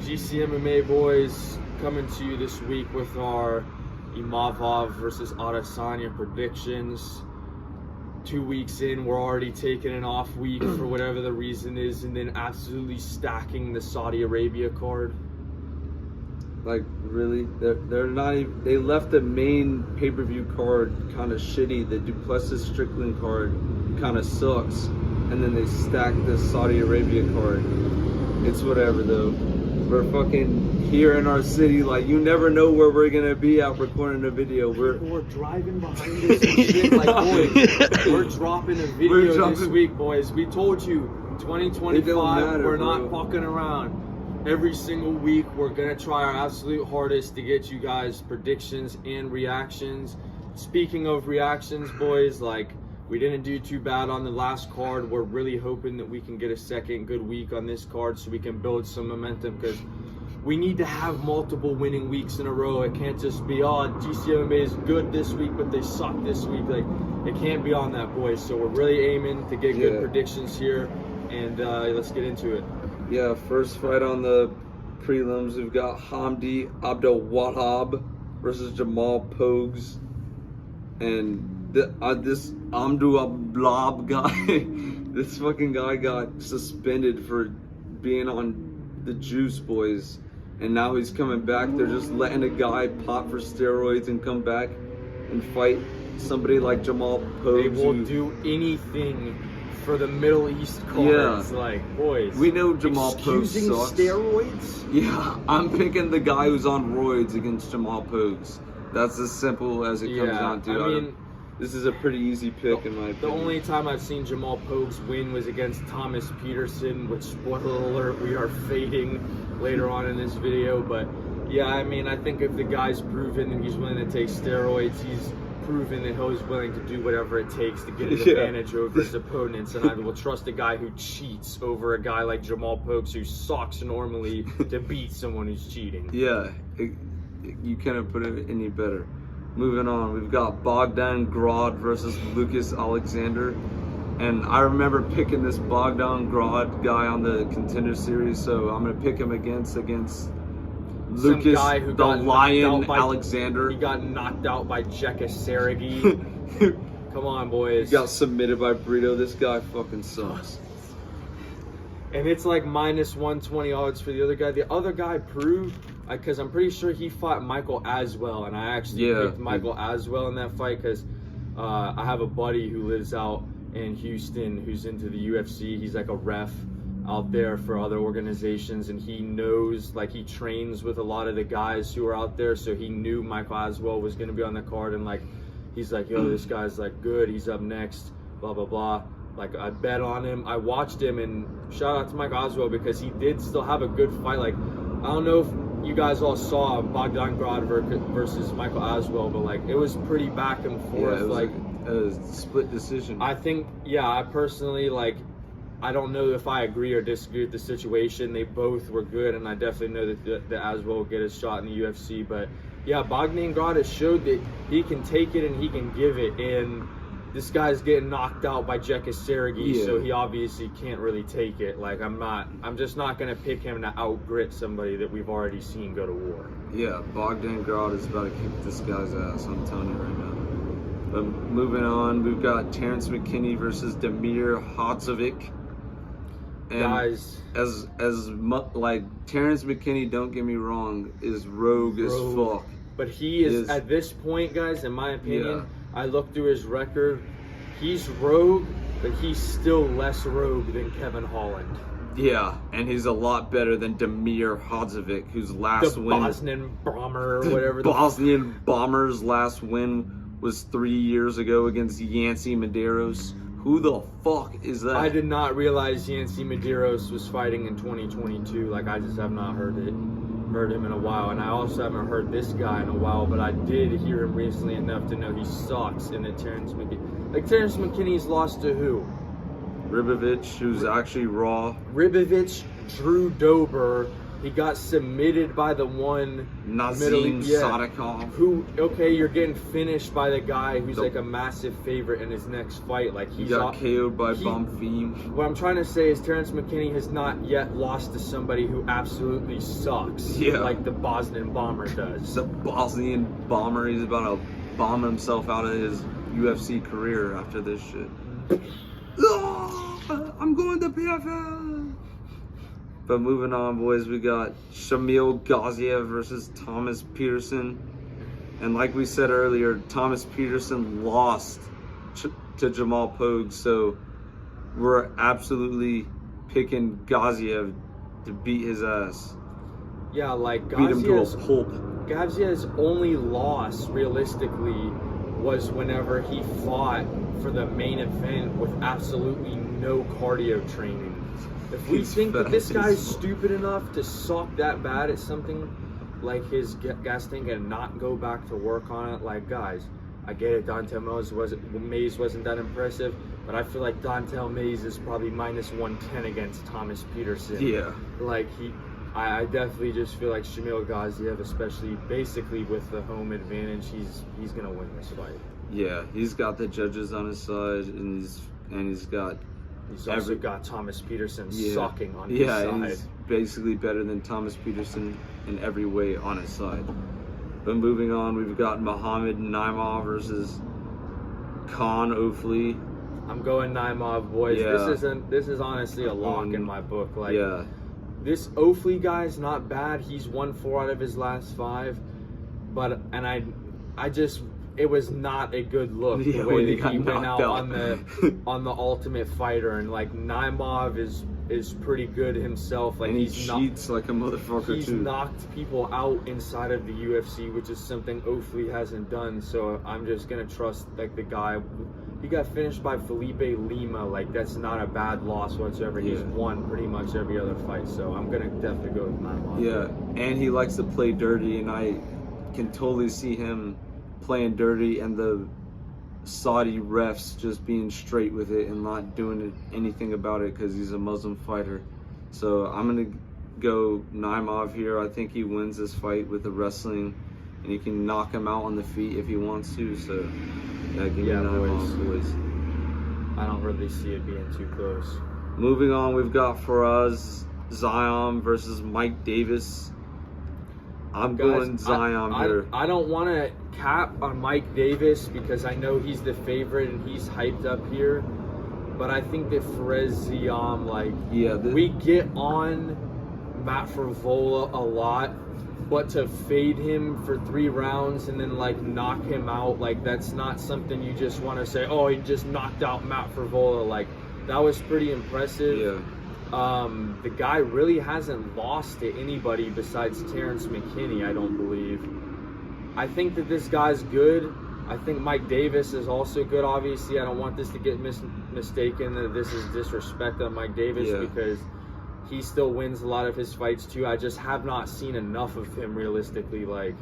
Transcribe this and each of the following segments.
GC MMA boys, coming to you this week with our Imavov versus Adesanya predictions. 2 weeks in, we're already taking an off week for whatever the reason is, and then absolutely stacking the Saudi Arabia card. Like, really? They're not even, they left the main pay-per-view card kind of shitty. The Duplessis Strickland card kind of sucks, and then they stacked the Saudi Arabia card. It's whatever though. We're fucking here in our city. Like, you never know where we're gonna be out recording a video. We're driving behind us and shit. Like, boys, we're dropping a video this week, boys. We told you, 2025, we're not fucking around. Every single week, we're gonna try our absolute hardest to get you guys predictions and reactions. Speaking of reactions, boys, like, we didn't do too bad on the last card. We're really hoping that we can get a second good week on this card so we can build some momentum, because we need to have multiple winning weeks in a row. It can't just be, oh, GCMMA is good this week, but they suck this week. Like, it can't be on that, boys. So we're really aiming to get good predictions here, and let's get into it. Yeah, first fight on the prelims, we've got Hamdi Abdelwahab versus Jamal Pogues. And this Amdu Ablab guy, this fucking guy got suspended for being on the Juice Boys, and now he's coming back. They're just letting a guy pop for steroids and come back and fight somebody like Jamal Pogues. They will do anything for the Middle East cards. Yeah. Like, boys, we know Jamal Pogues sucks. Steroids? Yeah, I'm picking the guy who's on roids against Jamal Pogues. That's as simple as it comes down to. I mean, this is a pretty easy pick in my opinion. The only time I've seen Jamal Pogues win was against Thomas Peterson, which, spoiler alert, we are fading later on in this video. But yeah, I mean, I think if the guy's proven that he's willing to take steroids, he's proven that he's willing to do whatever it takes to get an advantage over his opponents. And I will trust a guy who cheats over a guy like Jamal Pogues, who sucks normally, to beat someone who's cheating. Yeah, you couldn't put it any better. Moving on, we've got Bogdan Grad versus Lucas Alexander. And I remember picking this Bogdan Grad guy on the Contender Series, so I'm going to pick him against Lucas, guy who got Lion Alexander. He got knocked out by Jeka Sergey. Come on, boys. He got submitted by Burrito. This guy fucking sucks. And it's like minus 120 odds for the other guy. The other guy proved, because I'm pretty sure he fought Michael Aswell, and I actually picked Michael Aswell in that fight because I have a buddy who lives out in Houston who's into the UFC. He's like a ref out there for other organizations, and he knows, like, he trains with a lot of the guys who are out there, so he knew Michael Aswell was going to be on the card, and like, he's like, yo, this guy's like good, he's up next, blah blah blah. Like, I bet on him, I watched him, and shout out to Michael Aswell because he did still have a good fight. Like, I don't know if you guys all saw Bogdan Grad versus Michael Aswell, but like, it was pretty back and forth. Yeah, it was like a split decision. I think, I personally, like, I don't know if I agree or disagree with the situation. They both were good, and I definitely know that Aswell will get a shot in the UFC. But yeah, Bogdan Grad has showed that he can take it and he can give it, and this guy's getting knocked out by Jeka Sergey, so he obviously can't really take it. Like, I'm just not gonna pick him to out-grit somebody that we've already seen go to war. Yeah, Bogdan Grad is about to kick this guy's ass, I'm telling you right now. But moving on, we've got Terrence McKinney versus Damir Hadzovic. And guys, like, Terrence McKinney, don't get me wrong, is rogue as fuck. But he is at this point, guys, in my opinion, I looked through his record, he's rogue, but he's still less rogue than Kevin Holland. Yeah, and he's a lot better than Damir Hadzovic, whose last win... The Bosnian Bomber, or whatever. Bosnian Bomber's last win was 3 years ago against Yancy Medeiros. Who the fuck is that? I did not realize Yancy Medeiros was fighting in 2022. Like, I just have not heard him in a while, and I also haven't heard this guy in a while, but I did hear him recently enough to know he sucks. And that Terrence McKinney's lost to who? Ribovic, who's actually raw. Ribovic, Drew Dober, He got submitted by the one Nazim Sadikov. Who, okay, you're getting finished by the guy who's like a massive favorite in his next fight. Like he got KO'd by Bonfim. What I'm trying to say is Terrence McKinney has not yet lost to somebody who absolutely sucks. Yeah. Like the Bosnian Bomber does. It's a Bosnian Bomber. He's about to bomb himself out of his UFC career after this shit. I'm going to PFL. But moving on, boys, we got Shamil Gaziev versus Thomas Peterson. And like we said earlier, Thomas Peterson lost to Jamal Pogue, so we're absolutely picking Gaziev to beat his ass. Yeah, like beat him to a pulp. Gaziev's only loss, realistically, was whenever he fought for the main event with absolutely no cardio training. If we think that this guy's stupid enough to suck that bad at something like his gas tank and not go back to work on it, like, guys, I get it, Dontel Mays wasn't that impressive, but I feel like Dontel Mays is probably minus 110 against Thomas Peterson. Yeah. Like, I definitely just feel like Shamil Gaziev, especially basically with the home advantage, he's gonna win this fight. Yeah, he's got the judges on his side, and he's also got Thomas Peterson sucking on his side. Yeah, he's basically better than Thomas Peterson in every way on his side. But moving on, we've got Muhammad Naimov versus Khan Ofli. I'm going Naimov, boys. Yeah. This is honestly a lock in my book. Like, yeah. This Ofli guy's not bad. He's won 4 out of his last 5, it was not a good look the way that he went out on the Ultimate Fighter, and like Naimov is pretty good himself. Like, and he cheats like a motherfucker. He's knocked people out inside of the UFC, which is something Ofli hasn't done. So I'm just gonna trust like the guy. He got finished by Felipe Lima. Like, that's not a bad loss whatsoever. He's won pretty much every other fight. So I'm gonna definitely go with Naimov. Yeah, and he likes to play dirty, and I can totally see him playing dirty and the Saudi refs just being straight with it and not doing anything about it because he's a Muslim fighter. So I'm going to go Naimov here. I think he wins this fight with the wrestling, and he can knock him out on the feet if he wants to. So yeah, give me Naimov, boys. I don't really see it being too close. Moving on, we've got Faraz Zion versus Mike Davis. I'm going Zion here. I don't want to cap on Mike Davis because I know he's the favorite and he's hyped up here. But I think that Faraz Zion, like, we get on Matt Frevola a lot, but to fade him for 3 rounds and then like knock him out, like, that's not something you just want to say, oh, he just knocked out Matt Frevola. Like, that was pretty impressive. Yeah. The guy really hasn't lost to anybody besides Terrence McKinney, I don't believe. I think that this guy's good. I think Mike Davis is also good, obviously. I don't want this to get mistaken that this is disrespect on Mike Davis because he still wins a lot of his fights too. I just have not seen enough of him realistically. Like,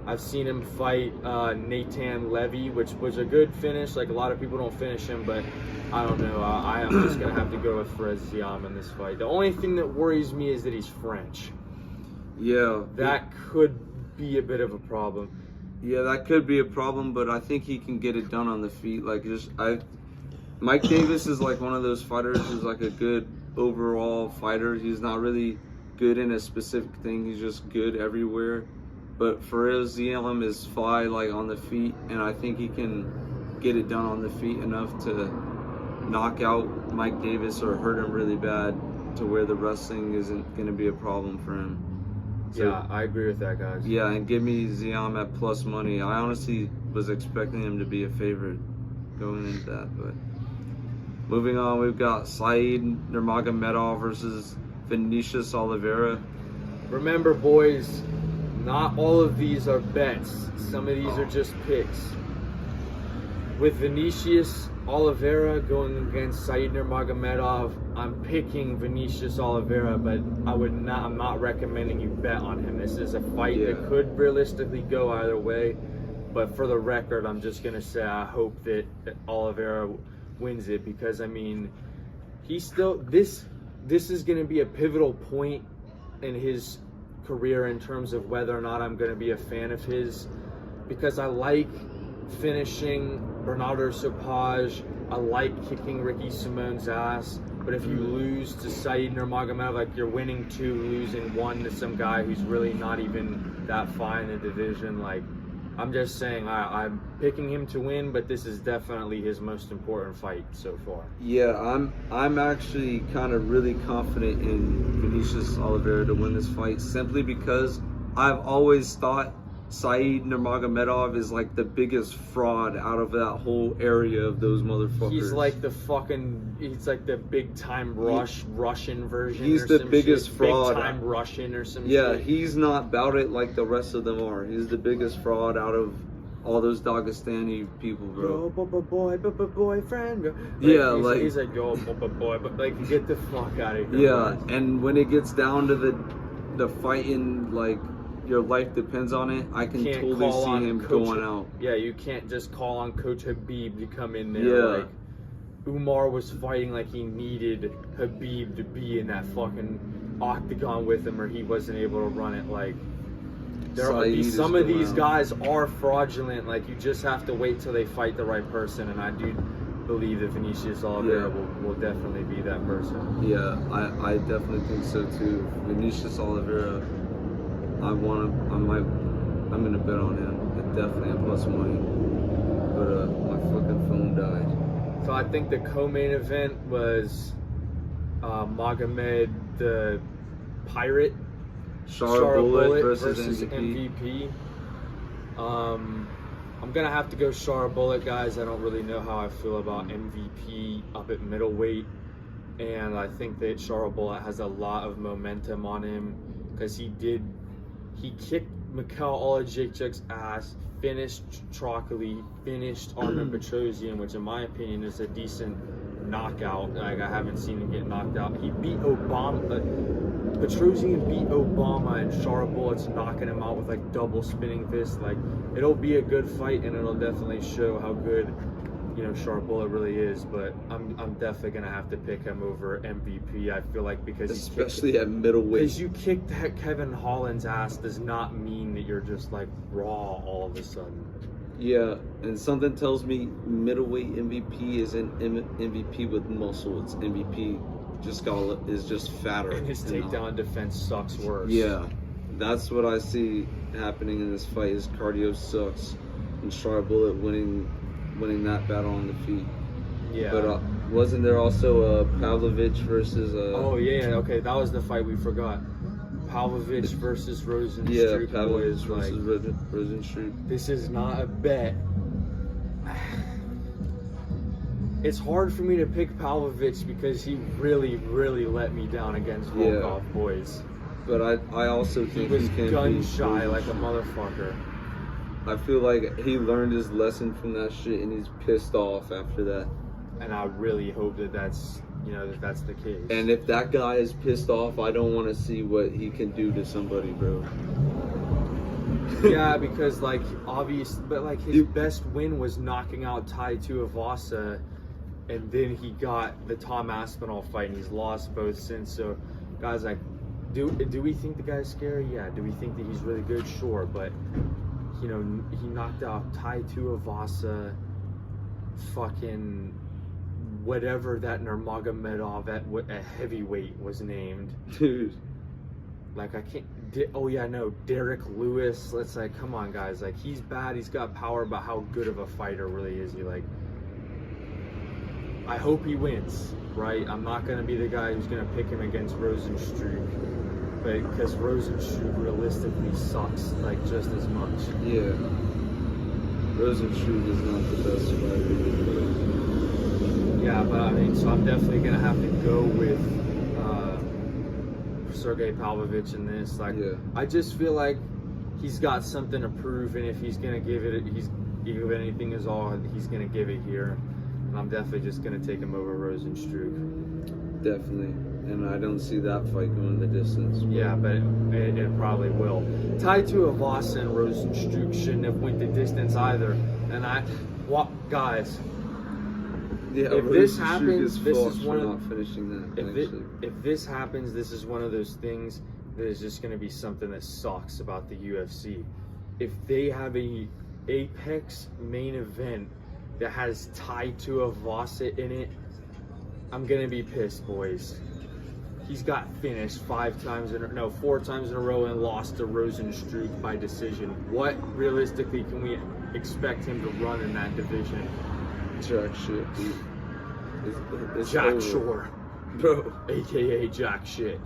I've seen him fight Nathan Levy, which was a good finish. Like, a lot of people don't finish him, but I don't know. I am just going to have to go with Faraz Zion in this fight. The only thing that worries me is that he's French. Yeah. That could be a bit of a problem. Yeah, that could be a problem, but I think he can get it done on the feet. Like, Mike Davis is like one of those fighters who's like a good overall fighter. He's not really good in a specific thing. He's just good everywhere. But Faraz Zion is fly like on the feet, and I think he can get it done on the feet enough to knock out Mike Davis or hurt him really bad to where the wrestling isn't going to be a problem for him. So, yeah, I agree with that, guys. Yeah, and give me Zion at plus money. I honestly was expecting him to be a favorite going into that. But moving on, we've got Said Nurmagomedov versus Vinicius Oliveira. Remember, boys, not all of these are bets. Some of these are just picks. With Vinicius Oliveira going against Said Nurmagomedov, I'm picking Vinicius Oliveira, but I'm not recommending you bet on him. This is a fight that could realistically go either way. But for the record, I'm just gonna say I hope that Oliveira wins it because, I mean, he's still this is gonna be a pivotal point in his career in terms of whether or not I'm going to be a fan of his, because I like finishing Bernardo Sopaj. I like kicking Ricky Simone's ass. But if you lose to Said Nurmagomedov, like you're winning 2, losing 1 to some guy who's really not even that far in the division, like I'm just saying I'm picking him to win, but this is definitely his most important fight so far. Yeah, I'm actually kind of really confident in Vinicius Oliveira to win this fight, simply because I've always thought Said Nurmagomedov is like the biggest fraud out of that whole area of those motherfuckers. He's like the big time Russian version. He's or the some biggest shit. fraud. Big time Russian or some Yeah, shit. he's not about it like the rest of them are. He's the biggest fraud out of all those Dagestani people, bro. Boyfriend. Like, he's like, yo, boy, but like, get the fuck out of here. Yeah, and when it gets down to the fighting, like, your life depends on it, I can totally see him going out. Yeah, you can't just call on Coach Habib to come in there. Yeah. Like, Umar was fighting like he needed Habib to be in that fucking octagon with him, or he wasn't able to run it. Like, some of these guys are fraudulent. Like, you just have to wait till they fight the right person, and I do believe that Vinicius Oliveira will definitely be that person. Yeah, I definitely think so too. Vinicius Oliveira, I'm gonna bet on him. Definitely a plus money. But my fucking phone died. So I think the co-main event was Magomed the Pirate, Shara Bullet versus MVP. I'm gonna have to go Shara Bullet, guys. I don't really know how I feel about MVP up at middleweight, and I think that Shara Bullet has a lot of momentum on him because he kicked Mikhail Olajik's ass, finished Trocoli, finished Armen Petrosyan, which in my opinion is a decent knockout. Like, I haven't seen him get knocked out. He beat Obama. Petrosyan beat Obama, and Shara Bullet's knocking him out with like double spinning fists. Like, it'll be a good fight, and it'll definitely show how good, Shara Bullet really is. But I'm definitely gonna have to pick him over MVP. I feel like because especially at middleweight, because you kicked Kevin Holland's ass does not mean that you're just like raw all of a sudden. Yeah, and something tells me middleweight MVP isn't MVP with muscle. It's MVP is just fatter. And his takedown defense sucks worse. Yeah, that's what I see happening in this fight. His cardio sucks, and Shara Bullet winning that battle on the feet. Yeah. But wasn't there also Pavlovich versus? Oh yeah, okay, that was the fight we forgot. Pavlovich versus Rosenstruck. Yeah, Pavlovich versus Rosenstruck. This is not a bet. It's hard for me to pick Pavlovich because he really, really let me down against Volkov, boys. But I also think he was can gun be shy like a motherfucker. I feel like he learned his lesson from that shit, and he's pissed off after that. And I really hope that that's the case. And if that guy is pissed off, I don't want to see what he can do to somebody, bro. Yeah, because his best win was knocking out Tai Tuivasa, and then he got the Tom Aspinall fight, and he's lost both since. So, guys, like, do we think the guy's scary? Yeah. Do we think that he's really good? Sure, but he knocked out Tai Tuivasa, fucking whatever that Nurmagomedov at heavyweight was named. Dude. Like, I can't. Derek Lewis. Let's like, come on, guys. Like, he's bad. He's got power, but how good of a fighter really is he? Like, I hope he wins, right? I'm not gonna be the guy who's gonna pick him against Rosenstruck, but because Rosenstruck realistically sucks like just as much. Yeah. Rosenstruck is not the best fighter. Yeah, but I mean, so I'm definitely gonna have to go with Sergey Pavlovich in this. Like, I just feel like he's got something to prove, and if he's gonna give anything is all, he's gonna give it here. And I'm definitely just gonna take him over Rosenstruck. Definitely, and I don't see that fight going the distance. Yeah, but it probably will. Tai Tuivasa and Rosenstruck shouldn't have went the distance either. And guys. Yeah, if this happens, this is one of not finishing that. If this happens, this is one of those things. there's just going to be something that sucks about the UFC. If they have a Apex main event that has Tai Tuivasa in it, I'm going to be pissed, boys. He's got finished 4 times in a row and lost to Rosenstruck by decision. What realistically can we expect him to run in that division? Jack shit, dude. It's Jack over. Shore, Bro. aka Jack shit.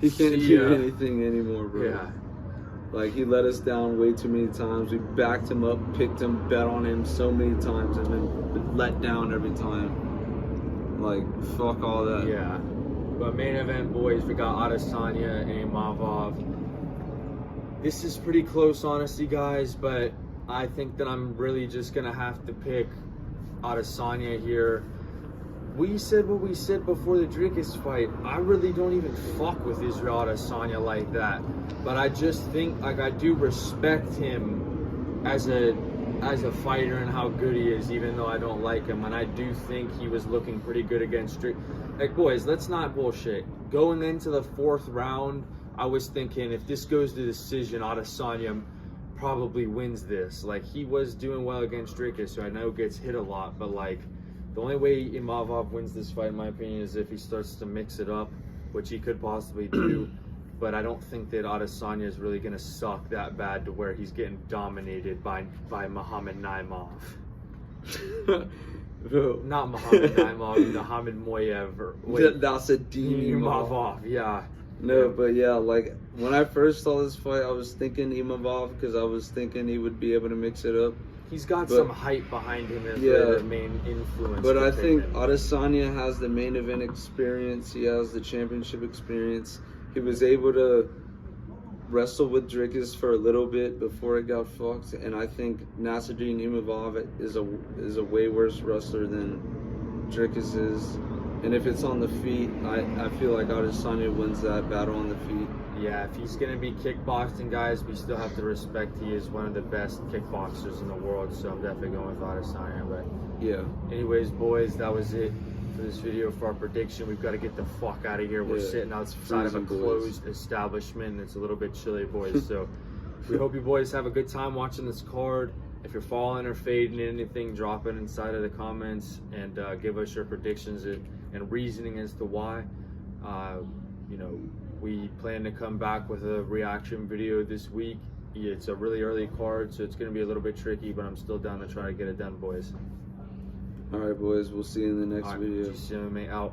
He can't do anything anymore, bro. Yeah. Like, he let us down way too many times. We backed him up, picked him, bet on him so many times, and then been let down every time. Like, fuck all that. Yeah. But main event, boys, we got Adesanya and Imavov. This is pretty close, honestly, guys, but I think that I'm really just going to have to pick Adesanya here. We said what we said before the Dricus fight. I really don't even fuck with Israel Adesanya like that. But I just think, like, I do respect him as a fighter and how good he is, even though I don't like him. And I do think he was looking pretty good against Dricus. Like, boys, let's not bullshit. Going into the 4th round, I was thinking if this goes to decision, Adesanya probably wins this. Like, he was doing well against Dricus, so I know gets hit a lot, but like, the only way Imavov wins this fight, in my opinion, is if he starts to mix it up, which he could possibly do. But I don't think that Adesanya is really going to suck that bad to where he's getting dominated by Muhammad Naimov. Not Muhammad Naimov, Muhammad Moyev. Nassourdine Imavov, yeah. No, but yeah, like, when I first saw this fight, I was thinking Imavov because I was thinking he would be able to mix it up. He's got some hype behind him as the main influence. But I think Adesanya has the main event experience. He has the championship experience. He was able to wrestle with Dricus for a little bit before it got fucked. And I think Nassourdine Imavov is a way worse wrestler than Dricus is. And if it's on the feet, I feel like Adesanya wins that battle on the feet. Yeah, if he's going to be kickboxing, guys, we still have to respect he is one of the best kickboxers in the world, so I'm definitely going with Adesanya. But yeah. Anyways, boys, that was it for this video for our prediction. We've got to get the fuck out of here. We're sitting outside of a closed establishment, and it's a little bit chilly, boys. So we hope you boys have a good time watching this card. If you're falling or fading anything, drop it inside of the comments and give us your predictions and reasoning as to why. You know, we plan to come back with a reaction video this week. It's a really early card, so it's going to be a little bit tricky, but I'm still down to try to get it done, boys. All right, boys. We'll see you in the next video. GCMA out.